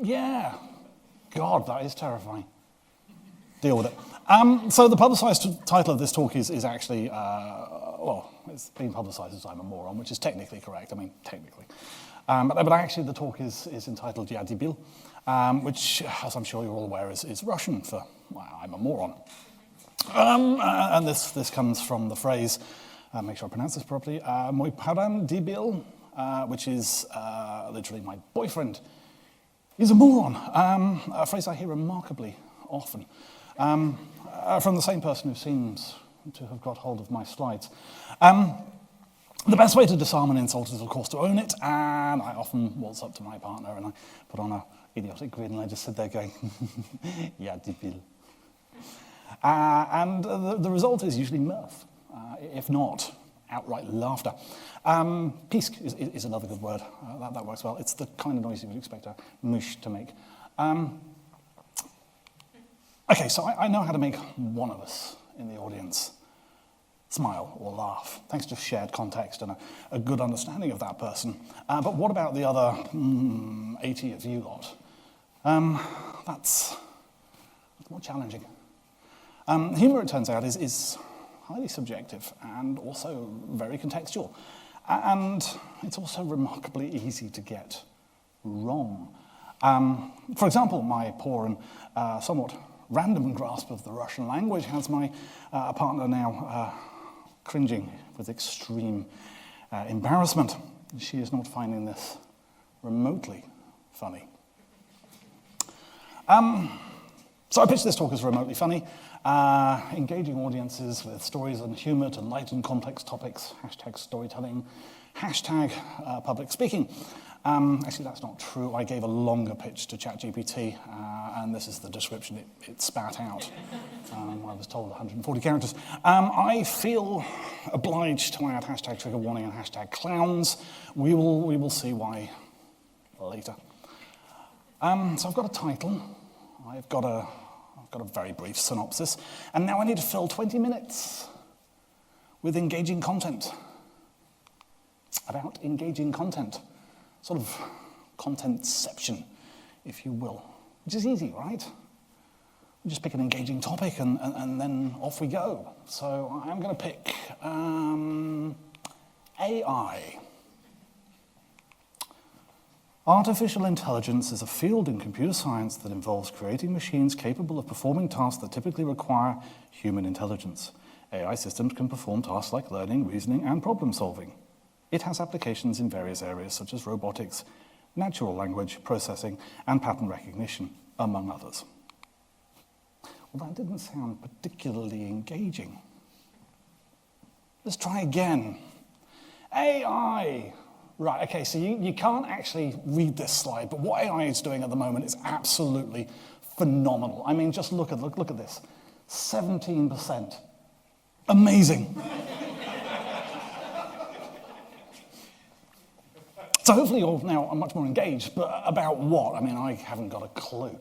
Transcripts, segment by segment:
Yeah. God, that is terrifying. Deal with it. So the publicised title of this talk is actually, well, it's been publicised as I'm a moron, which is technically correct. I mean, technically. But actually the talk is entitled Ya debil, which, as I'm sure you're all aware, is Russian for well, I'm a moron. And this comes from the phrase, make sure I pronounce this properly, Mój paran debil, which is literally my boyfriend is a moron, a phrase I hear remarkably often from the same person who seems to have got hold of my slides. The best way to disarm an insult is, of course, to own it, and I often waltz up to my partner and I put on an idiotic grin and I just sit there going, Ya debil. And the result is usually mirth, if not outright laughter. Pisk is another good word. That works well. It's the kind of noise you would expect a mush to make. Okay, so I know how to make one of us in the audience smile or laugh, thanks to shared context and a good understanding of that person. But what about the other 80 of you lot? That's more challenging. Humour, it turns out, is highly subjective and also very contextual. And it's also remarkably easy to get wrong. For example, my poor and somewhat random grasp of the Russian language has my partner now cringing with extreme embarrassment. She is not finding this remotely funny. So I pitched this talk as remotely funny, engaging audiences with stories and humour to light and complex topics, hashtag storytelling, hashtag public speaking. Actually, that's not true. I gave a longer pitch to ChatGPT, and this is the description it spat out. I was told 140 characters. I feel obliged to add hashtag trigger warning and hashtag clowns. We will see why later. So I've got a title. I've got a very brief synopsis, and now I need to fill 20 minutes with engaging content. About engaging content. Sort of contentception, if you will. Which is easy, right? We just pick an engaging topic and then off we go. So I'm going to pick AI. Artificial intelligence is a field in computer science that involves creating machines capable of performing tasks that typically require human intelligence. AI systems can perform tasks like learning, reasoning, and problem solving. It has applications in various areas such as robotics, natural language processing, and pattern recognition, among others. Well, that didn't sound particularly engaging. Let's try again. AI. Right, okay, so you can't actually read this slide, but what AI is doing at the moment is absolutely phenomenal. I mean, just look at this. 17%. Amazing. So hopefully you're now much more engaged, but about what? I mean, I haven't got a clue.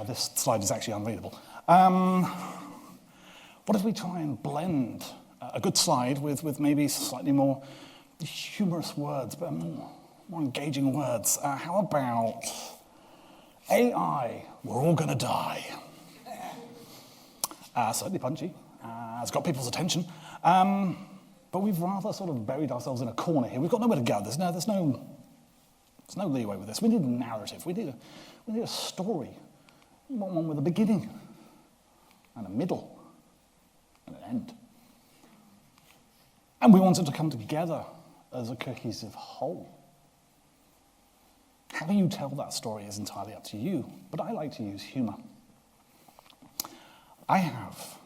This slide is actually unreadable. What if we try and blend a good slide with maybe slightly more humorous words, but more engaging words? How about AI, we're all going to die? Certainly punchy. It's got people's attention. But we've rather sort of buried ourselves in a corner here. We've got nowhere to go. There's no leeway with this. We need a narrative. We need a story. We want one with a beginning and a middle and an end. And we want it to come together as a cohesive whole. How you tell that story is entirely up to you, but I like to use humor. I have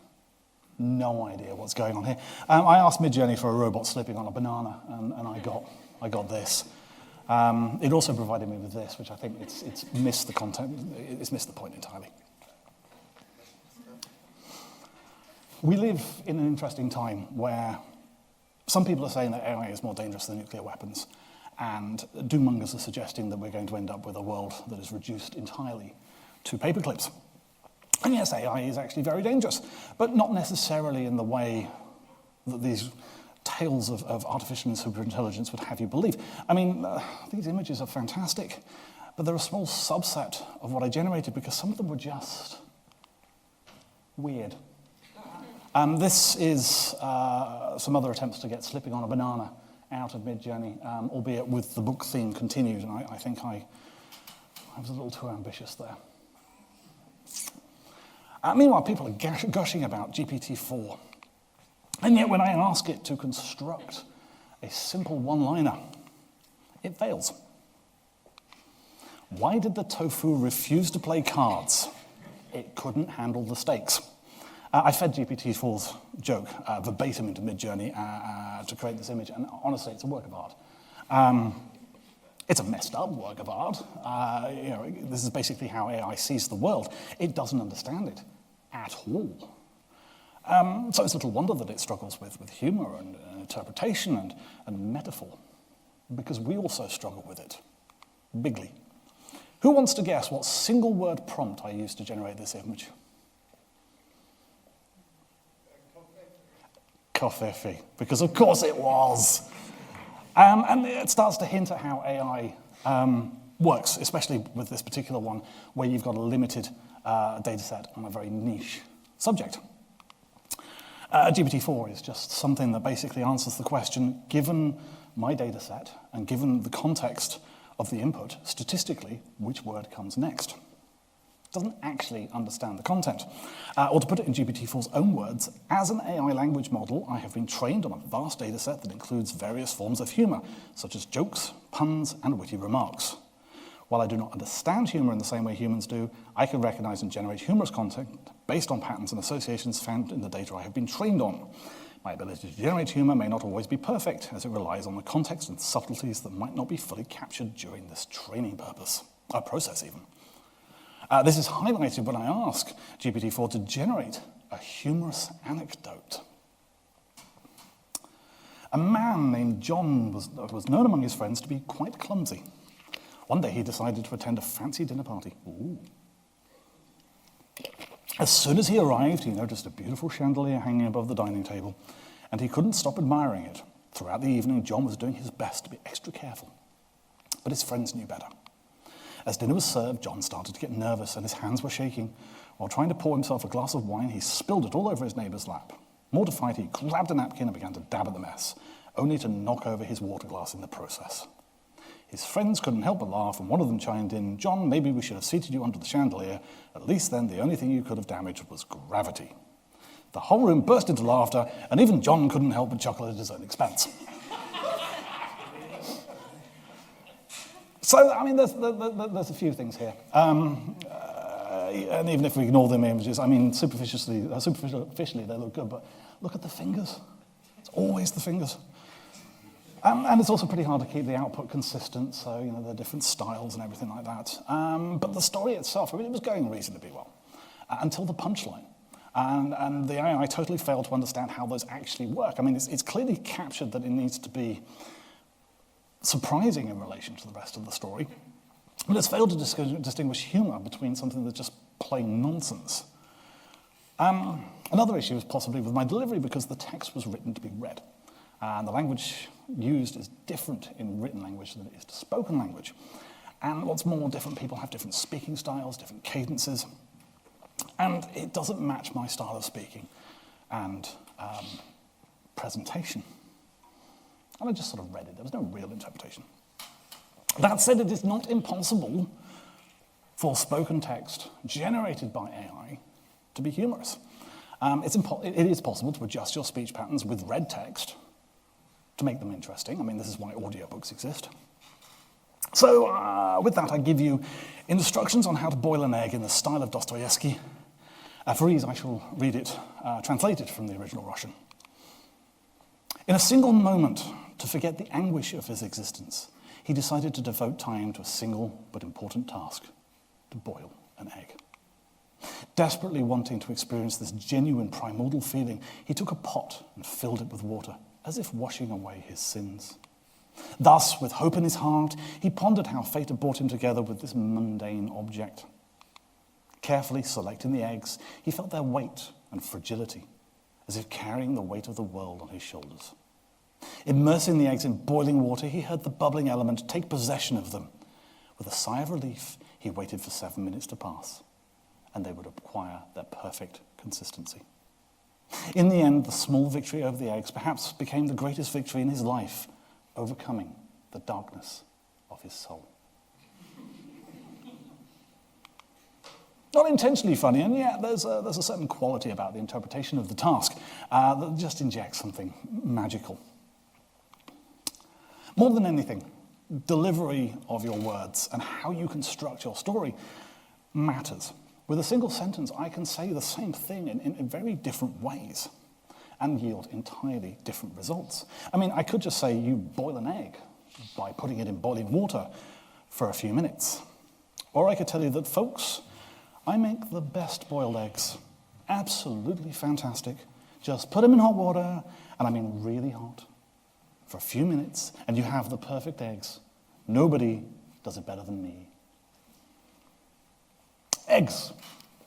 no idea what's going on here. I asked Midjourney for a robot slipping on a banana, and I got this. It also provided me with this, which I think it's missed the content. It's missed the point entirely. We live in an interesting time where some people are saying that AI is more dangerous than nuclear weapons, and doommongers are suggesting that we're going to end up with a world that is reduced entirely to paperclips. And yes, AI is actually very dangerous, but not necessarily in the way that these tales of artificial and superintelligence would have you believe. I mean, these images are fantastic. but they're a small subset of what I generated because some of them were just weird. This is some other attempts to get slipping on a banana out of Midjourney, albeit with the book theme continued, and I think I was a little too ambitious there. Meanwhile, people are gushing about GPT-4, and yet when I ask it to construct a simple one-liner, it fails. Why did the tofu refuse to play cards? It couldn't handle the stakes. I fed GPT-4's joke verbatim into Midjourney to create this image, and honestly, it's a work of art. It's a messed up work of art. This is basically how AI sees the world. It doesn't understand it at all. So it's little wonder that it struggles with humor and interpretation and metaphor, because we also struggle with it, bigly. Who wants to guess what single-word prompt I used to generate this image? Covfefe, because of course it was. And it starts to hint at how AI works, especially with this particular one, where you've got a limited data set on a very niche subject. GPT-4 is just something that basically answers the question, given my data set and given the context of the input, statistically, which word comes next? Doesn't actually understand the content. Or to put it in GPT-4's own words, as an AI language model, I have been trained on a vast data set that includes various forms of humor, such as jokes, puns, and witty remarks. While I do not understand humor in the same way humans do, I can recognize and generate humorous content based on patterns and associations found in the data I have been trained on. My ability to generate humor may not always be perfect, as it relies on the context and subtleties that might not be fully captured during this training process even. This is highlighted when I ask GPT-4 to generate a humorous anecdote. A man named John was known among his friends to be quite clumsy. One day he decided to attend a fancy dinner party. Ooh. As soon as he arrived, he noticed a beautiful chandelier hanging above the dining table, and he couldn't stop admiring it. Throughout the evening, John was doing his best to be extra careful, but his friends knew better. As dinner was served, John started to get nervous and his hands were shaking. While trying to pour himself a glass of wine, he spilled it all over his neighbor's lap. Mortified, he grabbed a napkin and began to dab at the mess, only to knock over his water glass in the process. His friends couldn't help but laugh, and one of them chimed in, "John, maybe we should have seated you under the chandelier. At least then the only thing you could have damaged was gravity." The whole room burst into laughter, and even John couldn't help but chuckle at his own expense. So, I mean, there's a few things here. And even if we ignore them images, I mean, superficially, they look good, but look at the fingers. It's always the fingers. And it's also pretty hard to keep the output consistent, so, there are different styles and everything like that. But the story itself, I mean, it was going reasonably well, until the punchline. And the AI totally failed to understand how those actually work. I mean, it's clearly captured that it needs to be surprising in relation to the rest of the story, but it's failed to distinguish humor between something that's just plain nonsense. Another issue is possibly with my delivery, because the text was written to be read, and the language used is different in written language than it is to spoken language. And what's more, different people have different speaking styles, different cadences, and it doesn't match my style of speaking and presentation. And I just sort of read it. There was no real interpretation. That said, it is not impossible for spoken text generated by AI to be humorous. It is possible to adjust your speech patterns with read text to make them interesting. I mean, this is why audiobooks exist. So with that, I give you instructions on how to boil an egg in the style of Dostoevsky. For ease, I shall read it translated from the original Russian. In a single moment, to forget the anguish of his existence, he decided to devote time to a single but important task, to boil an egg. Desperately wanting to experience this genuine primordial feeling, he took a pot and filled it with water, as if washing away his sins. Thus, with hope in his heart, he pondered how fate had brought him together with this mundane object. Carefully selecting the eggs, he felt their weight and fragility, as if carrying the weight of the world on his shoulders. Immersing the eggs in boiling water, he heard the bubbling element take possession of them. With a sigh of relief, he waited for 7 minutes to pass, and they would acquire their perfect consistency. In the end, the small victory over the eggs perhaps became the greatest victory in his life, overcoming the darkness of his soul. Not intentionally funny, and yet there's a certain quality about the interpretation of the task that just injects something magical. More than anything, delivery of your words and how you construct your story matters. With a single sentence, I can say the same thing in very different ways and yield entirely different results. I mean, I could just say you boil an egg by putting it in boiling water for a few minutes. Or I could tell you that, folks, I make the best boiled eggs. Absolutely fantastic. Just put them in hot water, and I mean really hot, for a few minutes, and you have the perfect eggs. Nobody does it better than me. Eggs,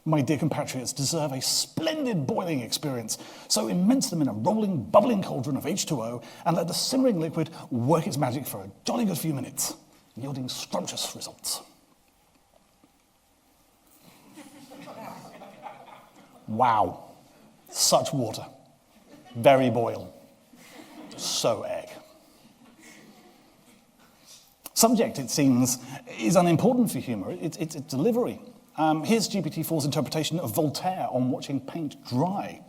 my dear compatriots, deserve a splendid boiling experience. So immerse them in a rolling, bubbling cauldron of H2O and let the simmering liquid work its magic for a jolly good few minutes, yielding scrumptious results. Wow, such water. Very boil. So egg. Subject, it seems, is unimportant for humour. It's delivery. Here's GPT-4's interpretation of Voltaire on watching paint dry.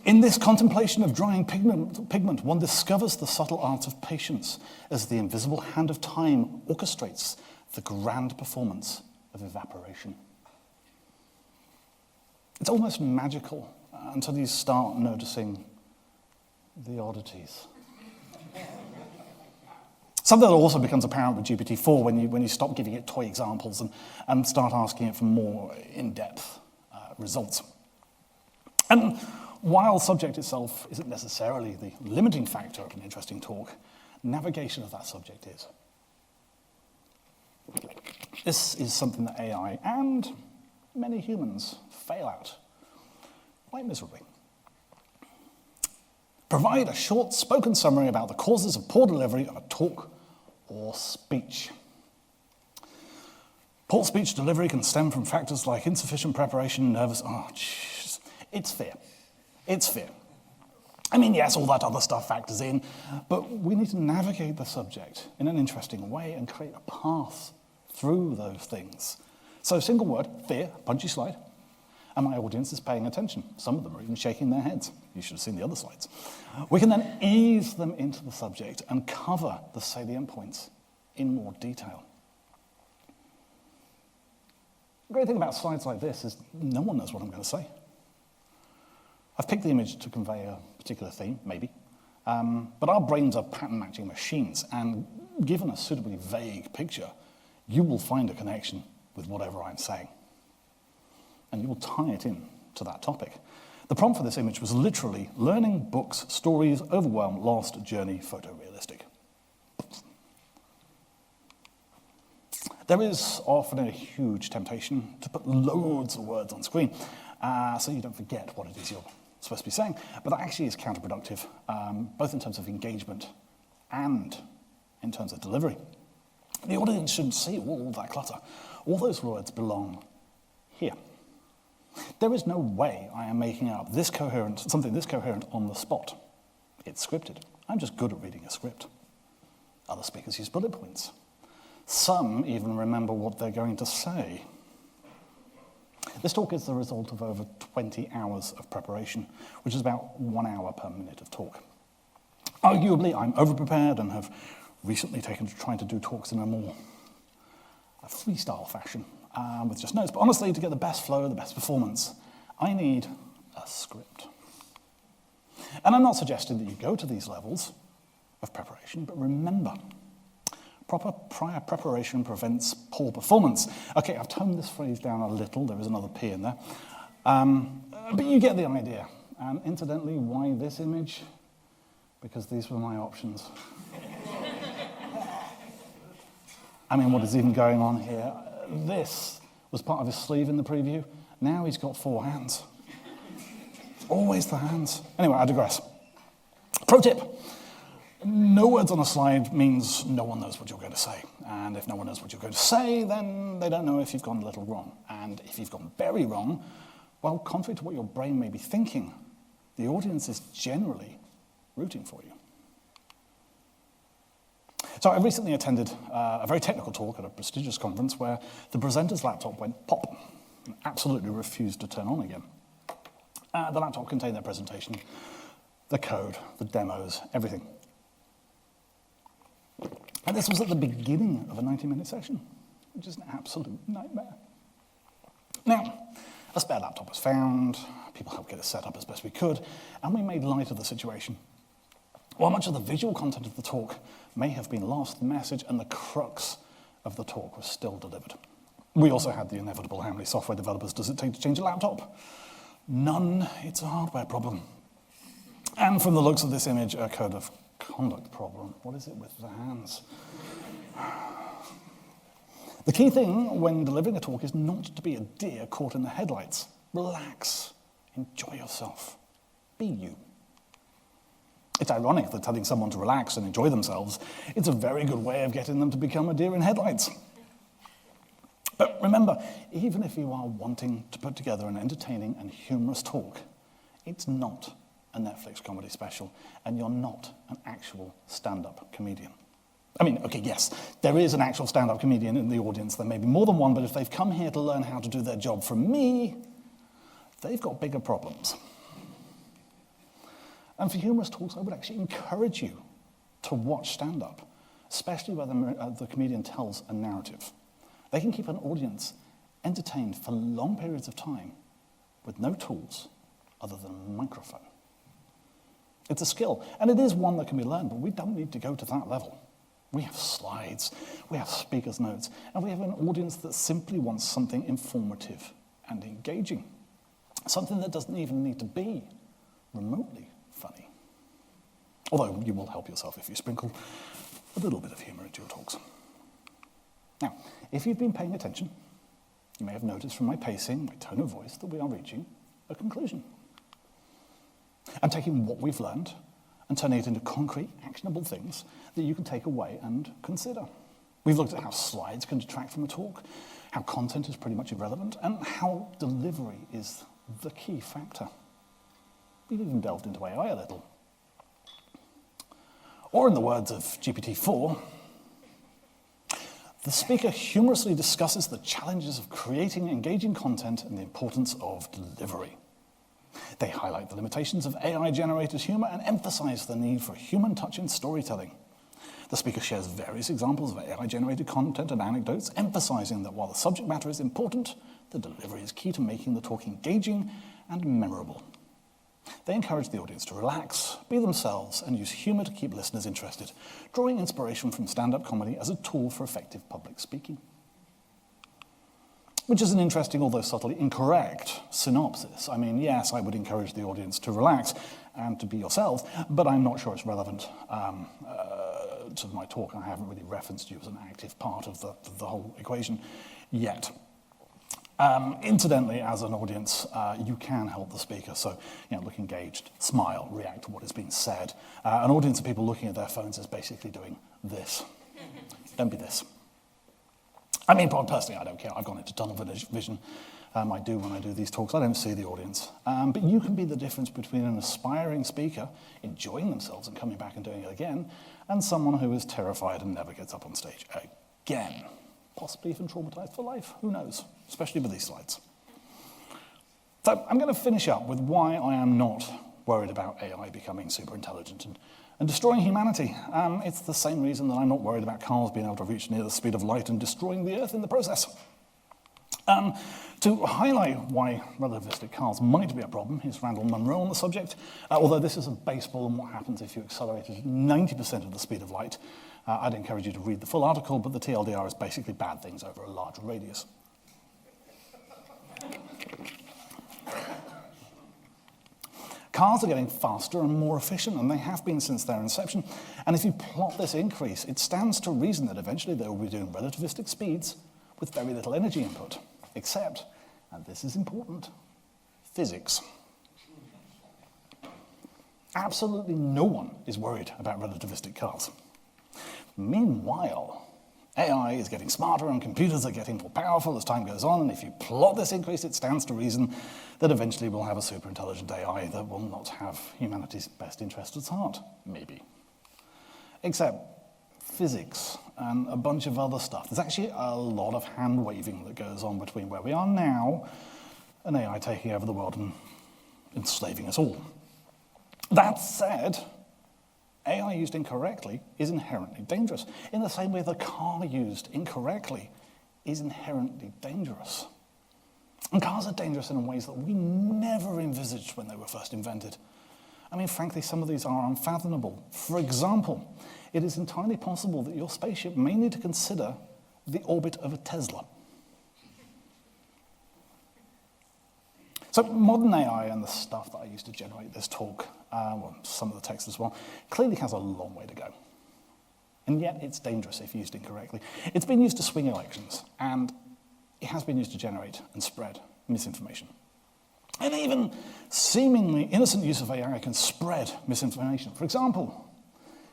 In this contemplation of drying pigment, one discovers the subtle art of patience as the invisible hand of time orchestrates the grand performance of evaporation. It's almost magical until you start noticing the oddities. Something that also becomes apparent with GPT-4 when you stop giving it toy examples and start asking it for more in-depth results. And while subject itself isn't necessarily the limiting factor of an interesting talk, navigation of that subject is. This is something that AI and many humans fail at quite miserably. Provide a short spoken summary about the causes of poor delivery of a talk or speech. Poor speech delivery can stem from factors like insufficient preparation, it's fear. It's fear. I mean, yes, all that other stuff factors in, but we need to navigate the subject in an interesting way and create a path through those things. So, single word, fear, punchy slide, and my audience is paying attention. Some of them are even shaking their heads. You should have seen the other slides. We can then ease them into the subject and cover the salient points in more detail. The great thing about slides like this is no one knows what I'm going to say. I've picked the image to convey a particular theme, maybe, but our brains are pattern-matching machines, and given a suitably vague picture, you will find a connection with whatever I'm saying. And you will tie it in to that topic. The prompt for this image was literally learning, books, stories, overwhelm, lost, journey, photorealistic. There is often a huge temptation to put loads of words on screen so you don't forget what it is you're supposed to be saying, but that actually is counterproductive, both in terms of engagement and in terms of delivery. The audience shouldn't see all that clutter. All those words belong here. There is no way I am making up something this coherent on the spot. It's scripted. I'm just good at reading a script. Other speakers use bullet points. Some even remember what they're going to say. This talk is the result of over 20 hours of preparation, which is about 1 hour per minute of talk. Arguably, I'm overprepared and have recently taken to trying to do talks in a more freestyle fashion with just notes. But honestly, to get the best flow, the best performance, I need a script. And I'm not suggesting that you go to these levels of preparation, but remember, proper prior preparation prevents poor performance. Okay, I've toned this phrase down a little. There is another P in there. But you get the idea. And incidentally, why this image? Because these were my options. I mean, what is even going on here? This was part of his sleeve in the preview. Now he's got 4 hands. Always the hands. Anyway, I digress. Pro tip. No words on a slide means no one knows what you're going to say. And if no one knows what you're going to say, then they don't know if you've gone a little wrong. And if you've gone very wrong, well, contrary to what your brain may be thinking, the audience is generally rooting for you. So I recently attended a very technical talk at a prestigious conference where the presenter's laptop went pop and absolutely refused to turn on again. The laptop contained their presentation, the code, the demos, everything. And this was at the beginning of a 90-minute session, which is an absolute nightmare. Now, a spare laptop was found, people helped get it set up as best we could, and we made light of the situation. While much of the visual content of the talk may have been lost, the message and the crux of the talk was still delivered. We also had the inevitable, how many software developers does it take to change a laptop? None, it's a hardware problem. And from the looks of this image, a code of conduct problem. What is it with the hands? The key thing when delivering a talk is not to be a deer caught in the headlights. Relax, enjoy yourself, be you. It's ironic that telling someone to relax and enjoy themselves is a very good way of getting them to become a deer in headlights. But remember, even if you are wanting to put together an entertaining and humorous talk, it's not a Netflix comedy special, and you're not an actual stand-up comedian. I mean, okay, yes, there is an actual stand-up comedian in the audience. There may be more than one, but if they've come here to learn how to do their job from me, they've got bigger problems. And for humorous talks, I would actually encourage you to watch stand-up, especially where the comedian tells a narrative. They can keep an audience entertained for long periods of time with no tools other than a microphone. It's a skill, and it is one that can be learned, but we don't need to go to that level. We have slides, we have speaker's notes, and we have an audience that simply wants something informative and engaging. Something that doesn't even need to be remotely funny. Although you will help yourself if you sprinkle a little bit of humor into your talks. Now, if you've been paying attention, you may have noticed from my pacing, my tone of voice, that we are reaching a conclusion. I'm taking what we've learned and turning it into concrete, actionable things that you can take away and consider. We've looked at how slides can detract from a talk, how content is pretty much irrelevant, and how delivery is the key factor. We've even delved into AI a little. Or in the words of GPT-4, the speaker humorously discusses the challenges of creating engaging content and the importance of delivery. They highlight the limitations of AI-generated humor and emphasize the need for human touch in storytelling. The speaker shares various examples of AI-generated content and anecdotes, emphasizing that while the subject matter is important, the delivery is key to making the talk engaging and memorable. They encourage the audience to relax, be themselves, and use humor to keep listeners interested, drawing inspiration from stand-up comedy as a tool for effective public speaking. Which is an interesting, although subtly incorrect, synopsis. I mean, yes, I would encourage the audience to relax and to be yourselves, but I'm not sure it's relevant to my talk. I haven't really referenced you as an active part of the whole equation yet. Incidentally, as an audience, you can help the speaker. So, look engaged, smile, react to what is being said. An audience of people looking at their phones is basically doing this. Don't be this. I mean, personally, I don't care. I've gone into tunnel vision. I do when I do these talks. I don't see the audience. But you can be the difference between an aspiring speaker enjoying themselves and coming back and doing it again, and someone who is terrified and never gets up on stage again. Possibly even traumatized for life. Who knows? Especially with these slides. So I'm going to finish up with why I am not worried about AI becoming super intelligent and destroying humanity. It's the same reason that I'm not worried about cars being able to reach near the speed of light and destroying the Earth in the process. To highlight why relativistic cars might be a problem, here's Randall Munroe on the subject. Although this isn't baseball on what happens if you accelerated at 90% of the speed of light, I'd encourage you to read the full article, but the TLDR is basically bad things over a large radius. Cars are getting faster and more efficient, and they have been since their inception. And if you plot this increase, it stands to reason that eventually they will be doing relativistic speeds with very little energy input. Except, and this is important, physics. Absolutely no one is worried about relativistic cars. Meanwhile, AI is getting smarter and computers are getting more powerful as time goes on, and if you plot this increase, it stands to reason that eventually we'll have a super intelligent AI that will not have humanity's best interests at heart, maybe. Except physics and a bunch of other stuff. There's actually a lot of hand-waving that goes on between where we are now and AI taking over the world and enslaving us all. That said, AI used incorrectly is inherently dangerous, in the same way the car used incorrectly is inherently dangerous. And cars are dangerous in ways that we never envisaged when they were first invented. I mean, frankly, some of these are unfathomable. For example, it is entirely possible that your spaceship may need to consider the orbit of a Tesla. So modern AI and the stuff that I used to generate this talk, well, some of the text as well, clearly has a long way to go. And yet it's dangerous if used incorrectly. It's been used to swing elections, and it has been used to generate and spread misinformation. And even seemingly innocent use of AI can spread misinformation. For example,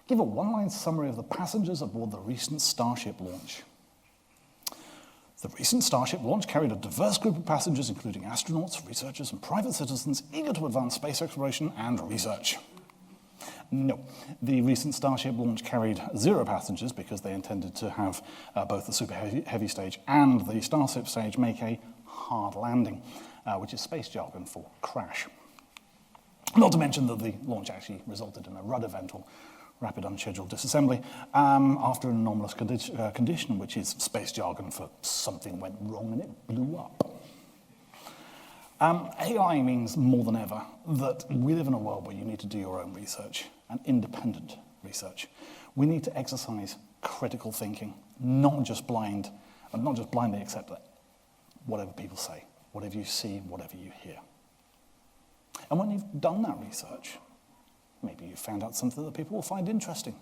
give a one-line summary of the passengers aboard the recent Starship launch. The recent Starship launch carried a diverse group of passengers, including astronauts, researchers, and private citizens eager to advance space exploration and research. No, the recent Starship launch carried 0 passengers because they intended to have both the Super Heavy stage and the Starship stage make a hard landing, which is space jargon for crash. Not to mention that the launch actually resulted in a RUD event, or rapid unscheduled disassembly, after an anomalous condition, which is space jargon for something went wrong and it blew up. AI means more than ever that we live in a world where you need to do your own research, and independent research. We need to exercise critical thinking, not just blindly accept that whatever people say, whatever you see, whatever you hear. And when you've done that research, maybe you found out something that people will find interesting.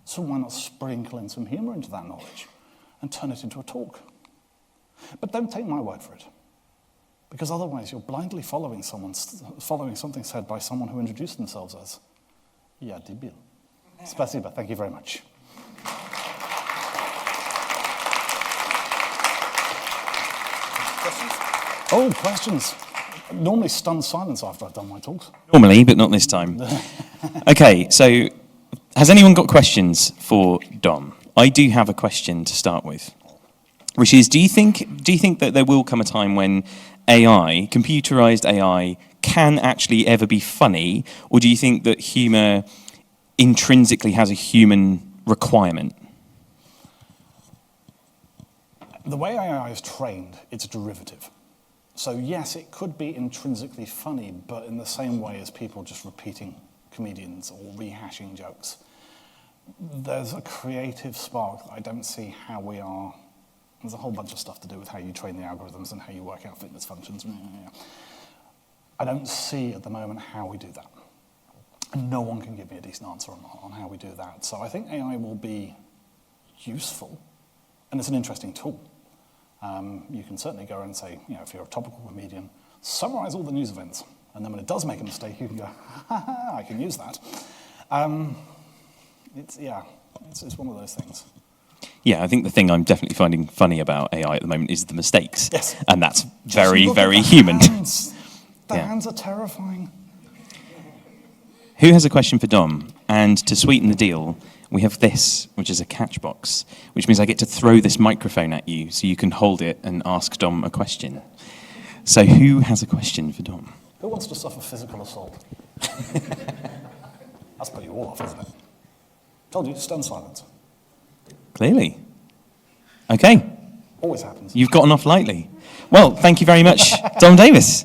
So why not sprinkle in some humor into that knowledge and turn it into a talk? But don't take my word for it, because otherwise you're blindly following something said by someone who introduced themselves as "Я дебил." Спасибо. Thank you very much. Questions? Oh, questions. Normally stunned silence after I've done my talks. Normally, but not this time. Okay, so has anyone got questions for Dom? I do have a question to start with, which is, do you think that there will come a time when AI, computerized AI, can actually ever be funny, or do you think that humor intrinsically has a human requirement? The way AI is trained, it's derivative. So yes, it could be intrinsically funny, but in the same way as people just repeating comedians or rehashing jokes. There's a creative spark that I don't see how we are. There's a whole bunch of stuff to do with how you train the algorithms and how you work out fitness functions. I don't see at the moment how we do that. And no one can give me a decent answer on how we do that. So I think AI will be useful, and it's an interesting tool. You can certainly go and say, if you're a topical comedian, summarize all the news events. And then when it does make a mistake, you can go, ha ha, I can use that. It's one of those things. Yeah, I think the thing I'm definitely finding funny about AI at the moment is the mistakes. Yes. And that's very, very human. The hands are terrifying. Who has a question for Dom? And to sweeten the deal, we have this, which is a catch box, which means I get to throw this microphone at you so you can hold it and ask Dom a question. So who has a question for Dom? Who wants to suffer physical assault? That's put you all off, isn't it? Told you, stun silence. Clearly. Okay. Always happens. You've gotten off lightly. Well, thank you very much, Dom Davies.